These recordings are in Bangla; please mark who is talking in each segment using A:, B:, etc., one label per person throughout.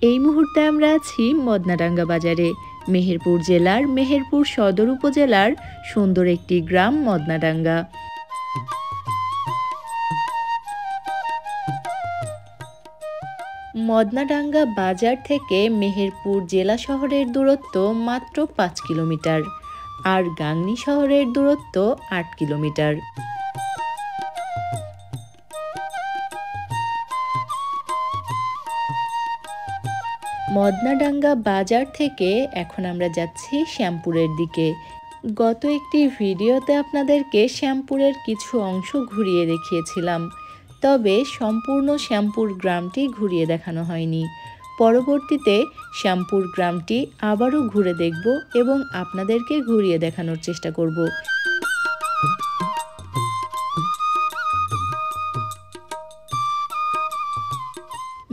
A: এই মুহূর্তে আমরা আছি মদনাডাঙ্গা বাজারে। মেহেরপুর জেলার মেহেরপুর সদর উপজেলার সুন্দর একটি গ্রাম মদনাডাঙ্গা। মদনাডাঙ্গা বাজার থেকে মেহেরপুর জেলা শহরের দূরত্ব মাত্র ৫ কিলোমিটার, আর গাংনী শহরের দূরত্ব ৮ কিলোমিটার। মদনাডাঙ্গা বাজার থেকে এখন আমরা যাচ্ছি শ্যামপুরের দিকে। গত একটি ভিডিওতে আপনাদেরকে শ্যামপুরের কিছু অংশ ঘুরিয়ে দেখিয়েছিলাম, তবে সম্পূর্ণ শ্যামপুর গ্রামটি ঘুরিয়ে দেখানো হয়নি। পরবর্তীতে শ্যামপুর গ্রামটি আবারও ঘুরে দেখব এবং আপনাদেরকে ঘুরিয়ে দেখানোর চেষ্টা করব।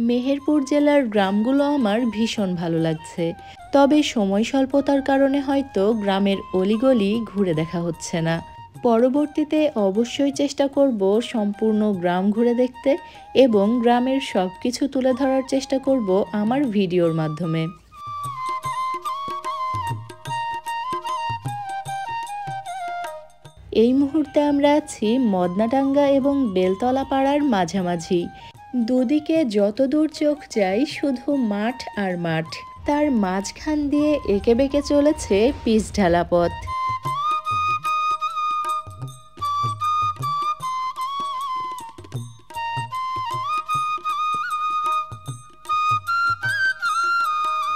A: মেহেরপুর জেলার গ্রামগুলো আমার ভীষণ ভালো লাগছে, তবে সময় স্বল্পতার কারণে হয়তো গ্রামের অলিগলি ঘুরে দেখা হচ্ছে না। পরবর্তীতে অবশ্যই চেষ্টা করব সম্পূর্ণ গ্রাম ঘুরে দেখতে এবং গ্রামের সব কিছু তুলে ধরার চেষ্টা করব আমার ভিডিওর মাধ্যমে। এই মুহূর্তে আমরা আছি মদনাডাঙ্গা এবং বেলতলা পাড়ার মাঝামাঝি। দুদিকে যত দূর চোখ যায় শুধু মাঠ আর মাঠ, তার মাঝখান দিয়ে এঁকে বেঁকে চলেছে পিচ ঢালা পথ।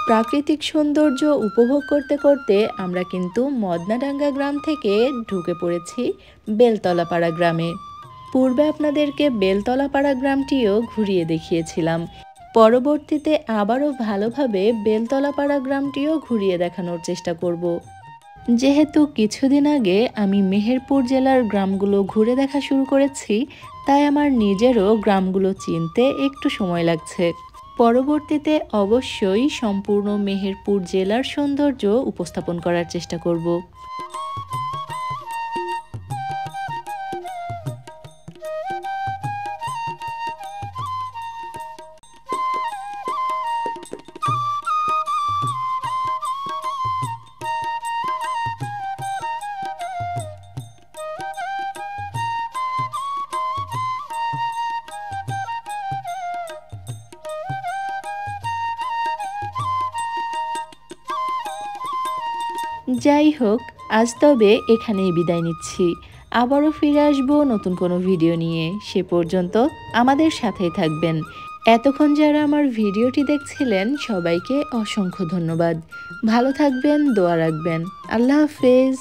A: প্রাকৃতিক সৌন্দর্য উপভোগ করতে করতে আমরা কিন্তু মদনাডাঙ্গা গ্রাম থেকে ঢুকে পড়েছি বেলতলাপাড়া গ্রামে। পূর্বে আপনাদেরকে বেলতলাপাড়া গ্রামটিও ঘুরিয়ে দেখিয়েছিলাম। পরবর্তীতে আবারও ভালোভাবে বেলতলাপাড়া গ্রামটিও ঘুরিয়ে দেখানোর চেষ্টা করব। যেহেতু কিছুদিন আগে আমি মেহেরপুর জেলার গ্রামগুলো ঘুরে দেখা শুরু করেছি, তাই আমার নিজেরও গ্রামগুলো চিনতে একটু সময় লাগছে। পরবর্তীতে অবশ্যই সম্পূর্ণ মেহেরপুর জেলার সৌন্দর্য উপস্থাপন করার চেষ্টা করব। যাই হোক, আজ তবে এখানেই বিদায় নিচ্ছি। আবারও ফিরে আসবো নতুন কোনো ভিডিও নিয়ে। সে পর্যন্ত আমাদের সাথেই থাকবেন। এতক্ষণ যারা আমার ভিডিওটি দেখছিলেন সবাইকে অসংখ্য ধন্যবাদ। ভালো থাকবেন, দোয়া রাখবেন। আল্লাহ হাফেজ।